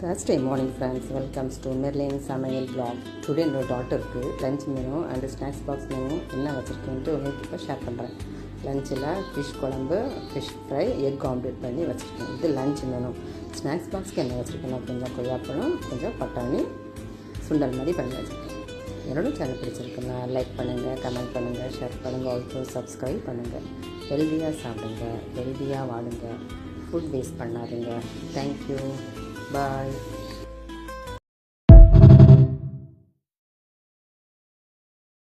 Thursday morning friends, welcome to Merlin Samaiyal vlog. Today என்னோட டாட்டருக்கு lunch menu and snacks box menu என்ன வச்சுருக்கேன்ட்டு உங்களுக்கு இப்போ ஷேர் பண்ணுறேன். லஞ்சில் ஃபிஷ் குழம்பு, ஃபிஷ் ஃப்ரை, எக் ஆம்லேட் பண்ணி வச்சுருக்கேன். இது லஞ்ச் மெனு. ஸ்நாக்ஸ் பாக்ஸ்க்கு என்ன வச்சுருக்கேன்னா கொஞ்சம் கொய்யாப்பழம், கொஞ்சம் பட்டாணி, சுண்டல் மாதிரி பண்ணி வச்சுருக்கேன். என்னோட சேனல் பிடிச்சிருக்குன்னா லைக் பண்ணுங்கள், கமெண்ட் பண்ணுங்கள், ஷேர் பண்ணுங்கள், ஆல்சோ சப்ஸ்கிரைப் பண்ணுங்கள். ஹெல்தியாக சாப்பிடுங்க, ஹெல்தியாக வாடுங்க, ஃபுட் வேஸ்ட் பண்ணாதீங்க. தேங்க்யூ. Bye.